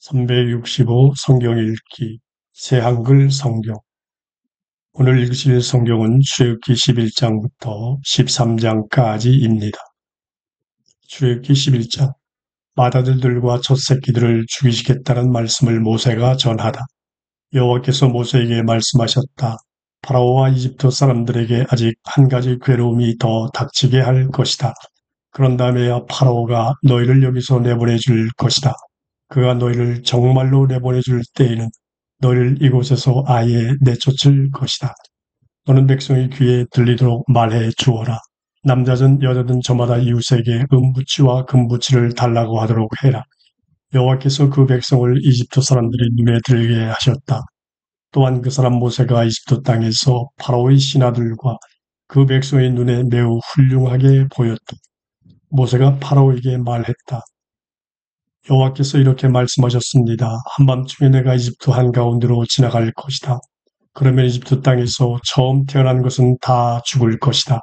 365 성경 읽기 새한글 성경. 오늘 읽으실 성경은 출애굽기 11장부터 13장까지입니다. 출애굽기 11장. 맏아들들과 첫 새끼들을 죽이시겠다는 말씀을 모세가 전하다. 여호와께서 모세에게 말씀하셨다. 파라오와 이집트 사람들에게 아직 한 가지 괴로움이 더 닥치게 할 것이다. 그런 다음에야 파라오가 너희를 여기서 내보내줄 것이다. 그가 너희를 정말로 내보내줄 때에는 너희를 이곳에서 아예 내쫓을 것이다. 너는 백성의 귀에 들리도록 말해 주어라. 남자든 여자든 저마다 이웃에게 은부치와 금부치를 달라고 하도록 해라. 여호와께서 그 백성을 이집트 사람들의 눈에 들게 하셨다. 또한 그 사람 모세가 이집트 땅에서 파라오의 신하들과 그 백성의 눈에 매우 훌륭하게 보였다. 모세가 파라오에게 말했다. 여호와께서 이렇게 말씀하셨습니다. 한밤중에 내가 이집트 한가운데로 지나갈 것이다. 그러면 이집트 땅에서 처음 태어난 것은 다 죽을 것이다.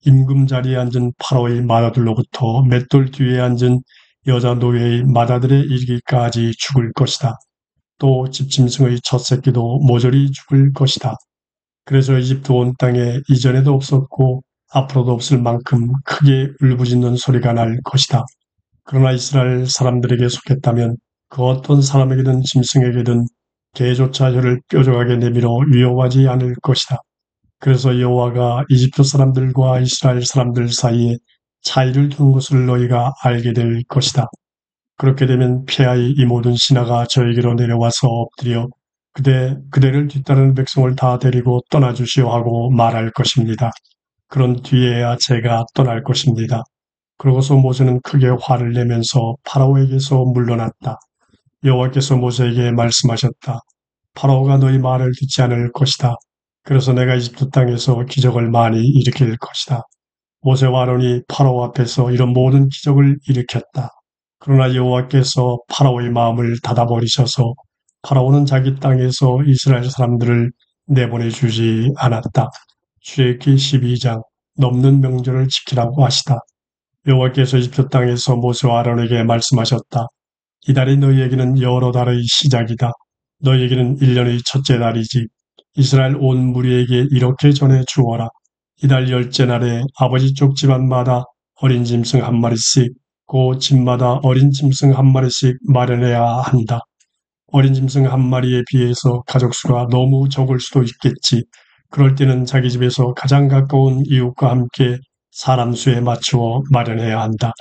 임금 자리에 앉은 파라오의 맏아들로부터 맷돌 뒤에 앉은 여자 노예의 맏아들에 이르기까지 죽을 것이다. 또 집짐승의 첫 새끼도 모조리 죽을 것이다. 그래서 이집트 온 땅에 이전에도 없었고 앞으로도 없을 만큼 크게 울부짖는 소리가 날 것이다. 그러나 이스라엘 사람들에게 속했다면 그 어떤 사람에게든 짐승에게든 개조차 혀를 뾰족하게 내밀어 위협하지 않을 것이다. 그래서 여호와가 이집트 사람들과 이스라엘 사람들 사이에 차이를 둔 것을 너희가 알게 될 것이다. 그렇게 되면 폐하의 이 모든 신하가 저에게로 내려와서 엎드려 그대를 뒤따르는 백성을 다 데리고 떠나주시오 하고 말할 것입니다. 그런 뒤에야 제가 떠날 것입니다. 그러고서 모세는 크게 화를 내면서 파라오에게서 물러났다. 여호와께서 모세에게 말씀하셨다. 파라오가 너희 말을 듣지 않을 것이다. 그래서 내가 이집트 땅에서 기적을 많이 일으킬 것이다. 모세와 아론이 파라오 앞에서 이런 모든 기적을 일으켰다. 그러나 여호와께서 파라오의 마음을 닫아버리셔서 파라오는 자기 땅에서 이스라엘 사람들을 내보내주지 않았다. 출애굽기 12장. 넘는 명절을 지키라고 하시다. 여호와께서 이집트 땅에서 모세와 아론에게 말씀하셨다. 이달이 너희에게는 여러 달의 시작이다. 너희에게는 1년의 첫째 달이지. 이스라엘 온 무리에게 이렇게 전해 주어라. 이달 10째 날에 아버지 쪽 집안마다 어린 짐승 한 마리씩, 그 집마다 어린 짐승 한 마리씩 마련해야 한다. 어린 짐승 한 마리에 비해서 가족수가 너무 적을 수도 있겠지. 그럴 때는 자기 집에서 가장 가까운 이웃과 함께 사람 수에 맞추어 마련해야 한다.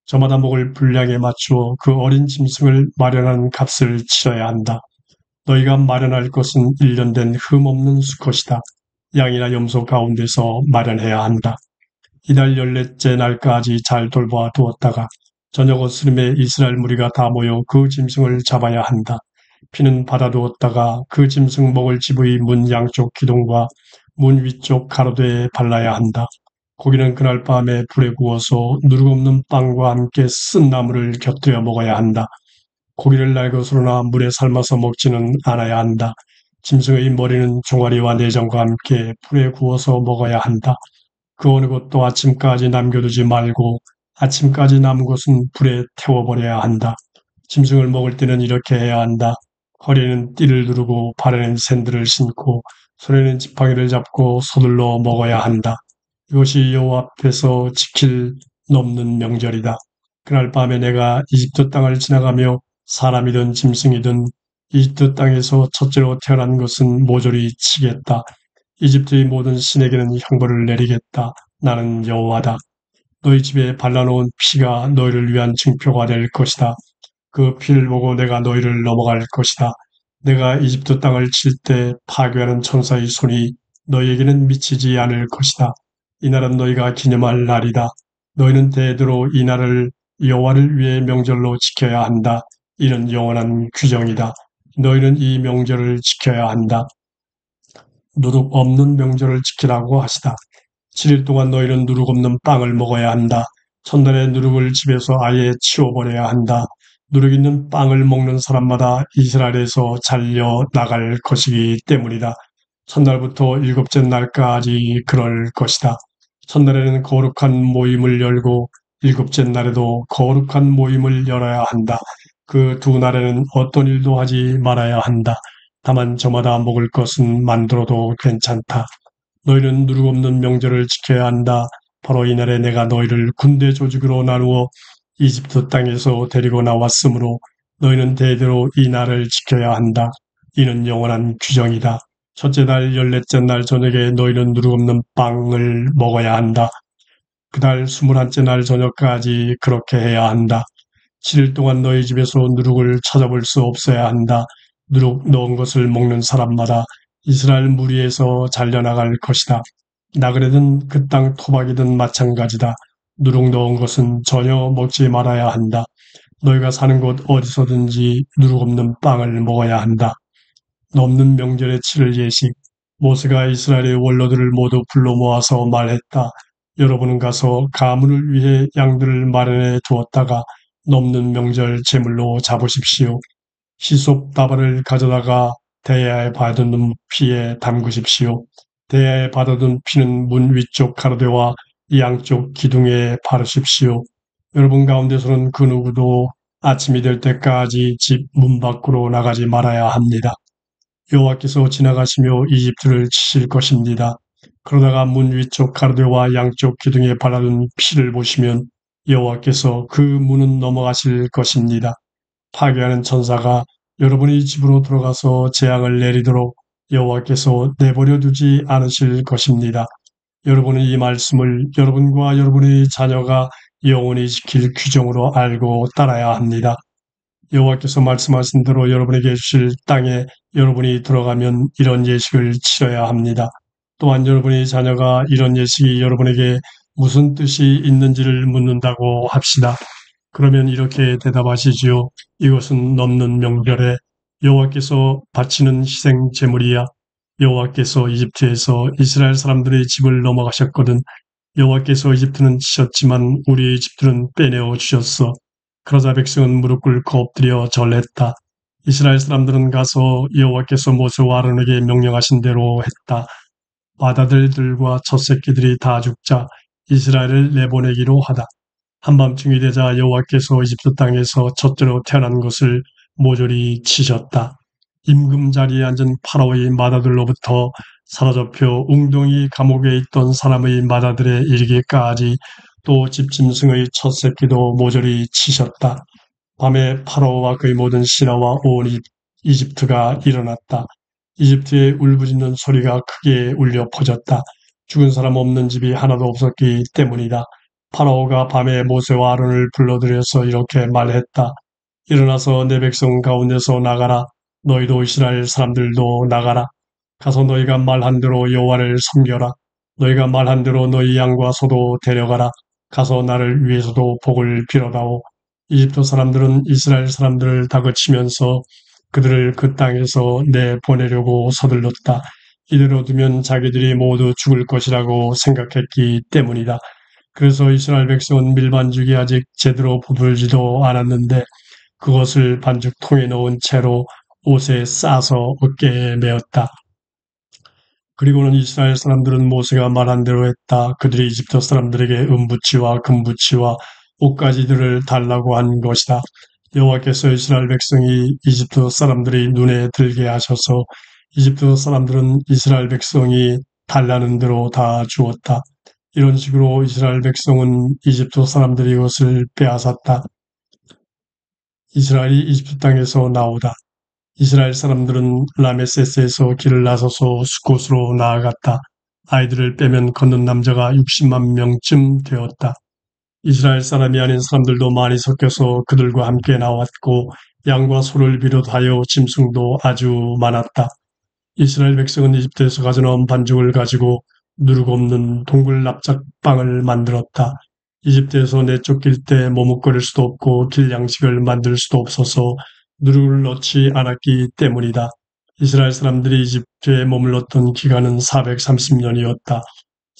저마다 먹을 분량에 맞추어 그 어린 짐승을 마련한 값을 치러야 한다. 너희가 마련할 것은 1년 된 흠없는 수컷이다. 양이나 염소 가운데서 마련해야 한다. 이달 14째 날까지 잘 돌보아 두었다가 저녁 어스름에 이스라엘 무리가 다 모여 그 짐승을 잡아야 한다. 피는 받아두었다가 그 짐승 먹을 집의 문 양쪽 기둥과 문 위쪽 가로대에 발라야 한다. 고기는 그날 밤에 불에 구워서 누룩 없는 빵과 함께 쓴 나물을 곁들여 먹어야 한다. 고기를 날 것으로나 물에 삶아서 먹지는 않아야 한다. 짐승의 머리는 종아리와 내장과 함께 불에 구워서 먹어야 한다. 그 어느 것도 아침까지 남겨두지 말고 아침까지 남은 것은 불에 태워버려야 한다. 짐승을 먹을 때는 이렇게 해야 한다. 허리에는 띠를 두르고 발에는 샌들을 신고 손에는 지팡이를 잡고 서둘러 먹어야 한다. 이것이 여호와 앞에서 지킬 넘는 명절이다. 그날 밤에 내가 이집트 땅을 지나가며 사람이든 짐승이든 이집트 땅에서 첫째로 태어난 것은 모조리 치겠다. 이집트의 모든 신에게는 형벌을 내리겠다. 나는 여호와다. 너희 집에 발라놓은 피가 너희를 위한 증표가 될 것이다. 그 피를 보고 내가 너희를 넘어갈 것이다. 내가 이집트 땅을 칠 때 파괴하는 천사의 손이 너희에게는 미치지 않을 것이다. 이 날은 너희가 기념할 날이다. 너희는 대대로 이 날을 여호와를 위해 명절로 지켜야 한다. 이는 영원한 규정이다. 너희는 이 명절을 지켜야 한다. 누룩 없는 명절을 지키라고 하시다. 7일 동안 너희는 누룩 없는 빵을 먹어야 한다. 첫날에 누룩을 집에서 아예 치워버려야 한다. 누룩 있는 빵을 먹는 사람마다 이스라엘에서 잘려 나갈 것이기 때문이다. 첫날부터 7째 날까지 그럴 것이다. 첫날에는 거룩한 모임을 열고 7째 날에도 거룩한 모임을 열어야 한다. 그 두 날에는 어떤 일도 하지 말아야 한다. 다만 저마다 먹을 것은 만들어도 괜찮다. 너희는 누룩 없는 명절을 지켜야 한다. 바로 이날에 내가 너희를 군대 조직으로 나누어 이집트 땅에서 데리고 나왔으므로 너희는 대대로 이 날을 지켜야 한다. 이는 영원한 규정이다. 첫째 달 14째 날 저녁에 너희는 누룩 없는 빵을 먹어야 한다. 그달 21째 날 저녁까지 그렇게 해야 한다. 7일 동안 너희 집에서 누룩을 찾아볼 수 없어야 한다. 누룩 넣은 것을 먹는 사람마다 이스라엘 무리에서 잘려나갈 것이다. 나그네든 그 땅 토박이든 마찬가지다. 누룩 넣은 것은 전혀 먹지 말아야 한다. 너희가 사는 곳 어디서든지 누룩 없는 빵을 먹어야 한다. 넘는 명절에 치를 예식. 모세가 이스라엘의 원로들을 모두 불러 모아서 말했다. 여러분은 가서 가문을 위해 양들을 마련해 두었다가 넘는 명절 제물로 잡으십시오. 희속 다발을 가져다가 대야에 받은 피에 담그십시오. 대야에 받아둔 피는 문 위쪽 가로대와 양쪽 기둥에 바르십시오. 여러분 가운데서는 그 누구도 아침이 될 때까지 집 문 밖으로 나가지 말아야 합니다. 여호와께서 지나가시며 이집트를 치실 것입니다. 그러다가 문 위쪽 가로대와 양쪽 기둥에 발라둔 피를 보시면 여호와께서 그 문은 넘어가실 것입니다. 파괴하는 천사가 여러분의 집으로 들어가서 재앙을 내리도록 여호와께서 내버려 두지 않으실 것입니다. 여러분은 이 말씀을 여러분과 여러분의 자녀가 영원히 지킬 규정으로 알고 따라야 합니다. 여호와께서 말씀하신 대로 여러분에게 주실 땅에 여러분이 들어가면 이런 예식을 치러야 합니다. 또한 여러분의 자녀가 이런 예식이 여러분에게 무슨 뜻이 있는지를 묻는다고 합시다. 그러면 이렇게 대답하시지요. 이것은 넘는 명절에 여호와께서 바치는 희생 제물이야. 여호와께서 이집트에서 이스라엘 사람들의 집을 넘어가셨거든. 여호와께서 이집트는 치셨지만 우리의 집들은 빼내어 주셨어. 그러자 백성은 무릎 꿇고 엎드려 절했다. 이스라엘 사람들은 가서 여호와께서 모세와 아론에게 명령하신 대로 했다. 맏아들들과 첫 새끼들이 다 죽자 이스라엘을 내보내기로 하다. 한밤중이 되자 여호와께서 이집트 땅에서 첫째로 태어난 것을 모조리 치셨다. 임금 자리에 앉은 파라오의 맏아들로부터 사로잡혀 웅덩이 감옥에 있던 사람의 맏아들에 이르기까지 또 집짐승의 첫 새끼도 모조리 치셨다. 밤에 파라오와 그의 모든 신하와 온 이집트가 일어났다. 이집트에 울부짖는 소리가 크게 울려 퍼졌다. 죽은 사람 없는 집이 하나도 없었기 때문이다. 파라오가 밤에 모세와 아론을 불러들여서 이렇게 말했다. 일어나서 내 백성 가운데서 나가라. 너희도 이스라엘 사람들도 나가라. 가서 너희가 말한 대로 여호와를 섬겨라. 너희가 말한 대로 너희 양과 소도 데려가라. 가서 나를 위해서도 복을 빌어다오. 이집트 사람들은 이스라엘 사람들을 다그치면서 그들을 그 땅에서 내보내려고 서둘렀다. 이대로 두면 자기들이 모두 죽을 것이라고 생각했기 때문이다. 그래서 이스라엘 백성은 밀반죽이 아직 제대로 부풀지도 않았는데 그것을 반죽통에 넣은 채로 옷에 싸서 어깨에 메었다. 그리고는 이스라엘 사람들은 모세가 말한 대로 했다. 그들이 이집트 사람들에게 은부치와 금부치와 옷가지들을 달라고 한 것이다. 여호와께서 이스라엘 백성이 이집트 사람들이 눈에 들게 하셔서 이집트 사람들은 이스라엘 백성이 달라는 대로 다 주었다. 이런 식으로 이스라엘 백성은 이집트 사람들이 이것을 빼앗았다. 이스라엘이 이집트 땅에서 나오다. 이스라엘 사람들은 라메세스에서 길을 나서서 수곳으로 나아갔다. 아이들을 빼면 걷는 남자가 60만 명쯤 되었다. 이스라엘 사람이 아닌 사람들도 많이 섞여서 그들과 함께 나왔고 양과 소를 비롯하여 짐승도 아주 많았다. 이스라엘 백성은 이집트에서 가져온 반죽을 가지고 누룩 없는 동굴 납작빵을 만들었다. 이집트에서 내쫓길 때 머뭇거릴 수도 없고 길 양식을 만들 수도 없어서 누룩을 넣지 않았기 때문이다. 이스라엘 사람들이 이집트에 머물렀던 기간은 430년이었다.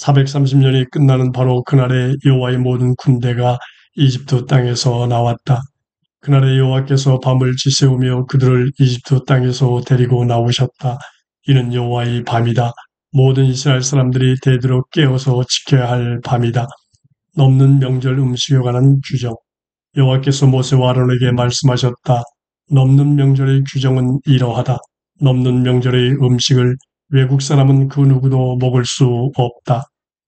430년이 끝나는 바로 그날에 여호와의 모든 군대가 이집트 땅에서 나왔다. 그날에 여호와께서 밤을 지새우며 그들을 이집트 땅에서 데리고 나오셨다. 이는 여호와의 밤이다. 모든 이스라엘 사람들이 대대로 깨어서 지켜야 할 밤이다. 넘는 명절 음식에 관한 규정. 여호와께서 모세와 아론에게 말씀하셨다. 넘는 명절의 규정은 이러하다. 넘는 명절의 음식을 외국 사람은 그 누구도 먹을 수 없다.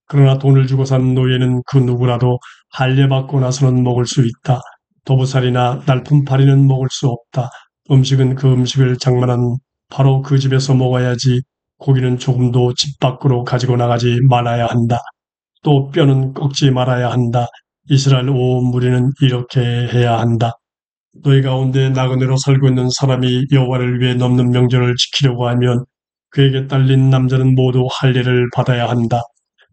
그러나 돈을 주고 산 노예는 그 누구라도 할례받고 나서는 먹을 수 있다. 도부살이나 날품팔이는 먹을 수 없다. 음식은 그 음식을 장만한 바로 그 집에서 먹어야지. 고기는 조금도 집 밖으로 가지고 나가지 말아야 한다. 또 뼈는 꺾지 말아야 한다. 이스라엘 온 무리는 이렇게 해야 한다. 너희 가운데 나그네로 살고 있는 사람이 여호와를 위해 넘는 명절을 지키려고 하면 그에게 딸린 남자는 모두 할례를 받아야 한다.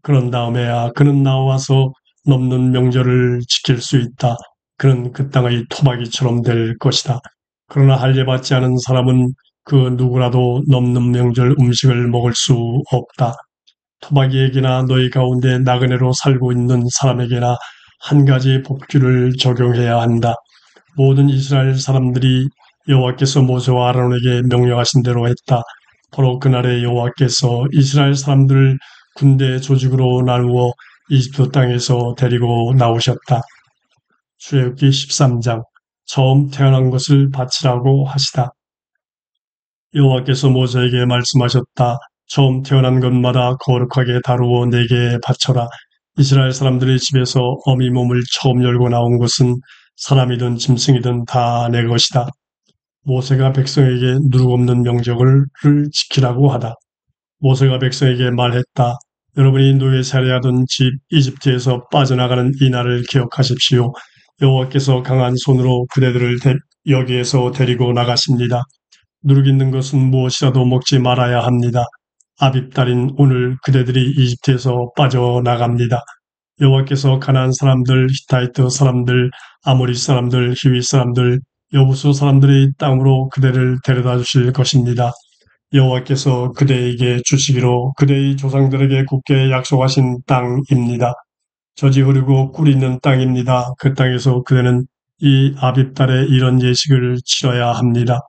그런 다음에야 그는 나와서 넘는 명절을 지킬 수 있다. 그는 그 땅의 토막이처럼 될 것이다. 그러나 할례 받지 않은 사람은 그 누구라도 넘는 명절 음식을 먹을 수 없다. 토박이에게나 너희 가운데 나그네로 살고 있는 사람에게나 한 가지 법규를 적용해야 한다. 모든 이스라엘 사람들이 여호와께서 모세와 아론에게 명령하신 대로 했다. 바로 그날에 여호와께서 이스라엘 사람들을 군대 조직으로 나누어 이집트 땅에서 데리고 나오셨다. 출애굽기 13장 처음 태어난 것을 바치라고 하시다. 여호와께서 모세에게 말씀하셨다. 처음 태어난 것마다 거룩하게 다루어 내게 바쳐라. 이스라엘 사람들의 집에서 어미 몸을 처음 열고 나온 것은 사람이든 짐승이든 다 내 것이다. 모세가 백성에게 누룩없는 명절을 지키라고 하다. 모세가 백성에게 말했다. 여러분이 노예 살해하던 집 이집트에서 빠져나가는 이 날을 기억하십시오. 여호와께서 강한 손으로 그대들을 여기에서 데리고 나가십니다. 누룩 있는 것은 무엇이라도 먹지 말아야 합니다. 아빕달인 오늘 그대들이 이집트에서 빠져나갑니다. 여호와께서 가나안 사람들, 히타이트 사람들, 아모리 사람들, 히위 사람들, 여부수 사람들의 땅으로 그대를 데려다 주실 것입니다. 여호와께서 그대에게 주시기로 그대의 조상들에게 굳게 약속하신 땅입니다. 젖이 흐르고 꿀이 있는 땅입니다. 그 땅에서 그대는 이 아빕달에 이런 예식을 치러야 합니다.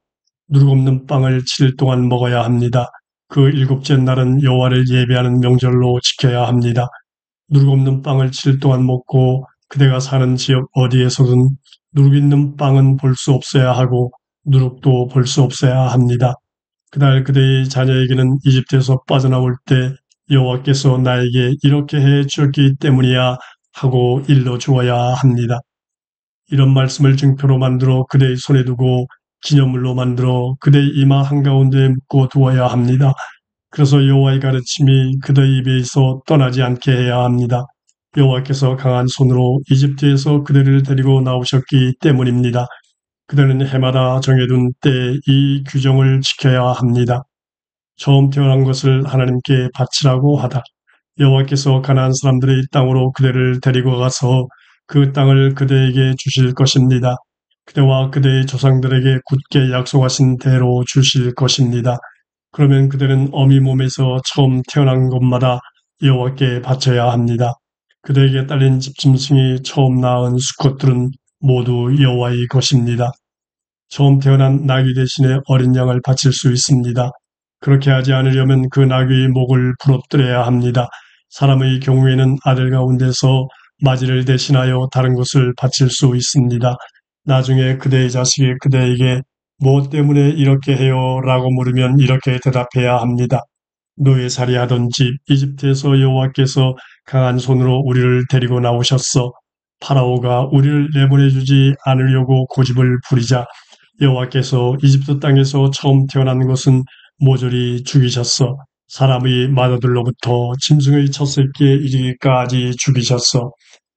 누룩 없는 빵을 7일 동안 먹어야 합니다. 그 일곱째 날은 여호와를 예배하는 명절로 지켜야 합니다. 누룩 없는 빵을 7일 동안 먹고 그대가 사는 지역 어디에서든 누룩 있는 빵은 볼 수 없어야 하고 누룩도 볼 수 없어야 합니다. 그날 그대의 자녀에게는 이집트에서 빠져나올 때 여호와께서 나에게 이렇게 해 주었기 때문이야 하고 일러 주어야 합니다. 이런 말씀을 증표로 만들어 그대의 손에 두고 기념물로 만들어 그대의 이마 한가운데 묶어 두어야 합니다. 그래서 여호와의 가르침이 그대의 입에서 떠나지 않게 해야 합니다. 여호와께서 강한 손으로 이집트에서 그대를 데리고 나오셨기 때문입니다. 그대는 해마다 정해둔 때에 이 규정을 지켜야 합니다. 처음 태어난 것을 하나님께 바치라고 하다. 여호와께서 가나안 사람들의 땅으로 그대를 데리고 가서 그 땅을 그대에게 주실 것입니다. 그대와 그대의 조상들에게 굳게 약속하신 대로 주실 것입니다. 그러면 그대는 어미 몸에서 처음 태어난 것마다 여호와께 바쳐야 합니다. 그대에게 딸린 집짐승이 처음 낳은 수컷들은 모두 여호와의 것입니다. 처음 태어난 나귀 대신에 어린 양을 바칠 수 있습니다. 그렇게 하지 않으려면 그 나귀의 목을 부러뜨려야 합니다. 사람의 경우에는 아들 가운데서 맞이를 대신하여 다른 것을 바칠 수 있습니다. 나중에 그대의 자식이 그대에게 무엇 때문에 이렇게 해요? 라고 물으면 이렇게 대답해야 합니다. 노예살이하던 집 이집트에서 여호와께서 강한 손으로 우리를 데리고 나오셨어. 파라오가 우리를 내보내주지 않으려고 고집을 부리자 여호와께서 이집트 땅에서 처음 태어난 것은 모조리 죽이셨어. 사람의 맏아들로부터 짐승의 첫 새끼에 이르기까지 죽이셨어.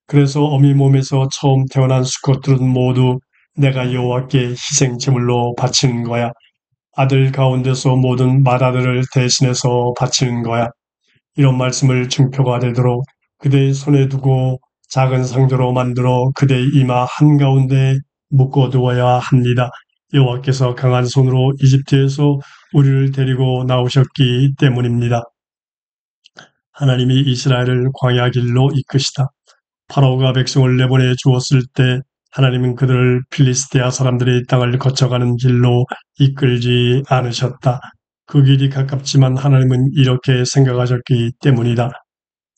그래서 어미 몸에서 처음 태어난 수컷들은 모두 내가 여호와께 희생제물로 바치는 거야. 아들 가운데서 모든 맏아들을 대신해서 바치는 거야. 이런 말씀을 증표가 되도록 그대의 손에 두고 작은 상자로 만들어 그대의 이마 한가운데 묶어두어야 합니다. 여호와께서 강한 손으로 이집트에서 우리를 데리고 나오셨기 때문입니다. 하나님이 이스라엘을 광야 길로 이끄시다. 파라오가 백성을 내보내 주었을 때 하나님은 그들을 필리스테아 사람들의 땅을 거쳐가는 길로 이끌지 않으셨다. 그 길이 가깝지만 하나님은 이렇게 생각하셨기 때문이다.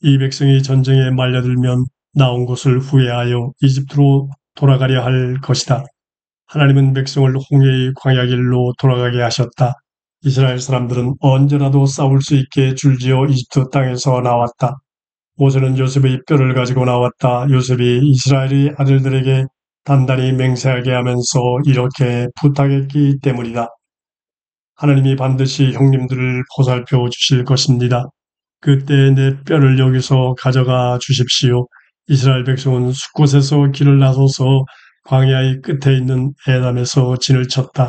이 백성이 전쟁에 말려들면 나온 곳을 후회하여 이집트로 돌아가려 할 것이다. 하나님은 백성을 홍해의 광야길로 돌아가게 하셨다. 이스라엘 사람들은 언제라도 싸울 수 있게 줄지어 이집트 땅에서 나왔다. 모세는 요셉의 뼈를 가지고 나왔다. 요셉이 이스라엘의 아들들에게 단단히 맹세하게 하면서 이렇게 부탁했기 때문이다. 하나님이 반드시 형님들을 보살펴 주실 것입니다. 그때 내 뼈를 여기서 가져가 주십시오. 이스라엘 백성은 숲곳에서 길을 나서서 광야의 끝에 있는 에담에서 진을 쳤다.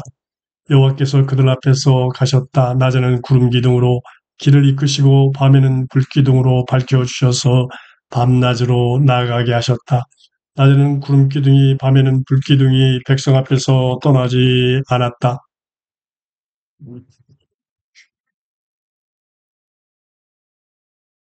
여호와께서 그들 앞에서 가셨다. 낮에는 구름 기둥으로 길을 이끄시고 밤에는 불 기둥으로 밝혀주셔서 밤낮으로 나아가게 하셨다. 낮에는 구름 기둥이 밤에는 불 기둥이 백성 앞에서 떠나지 않았다.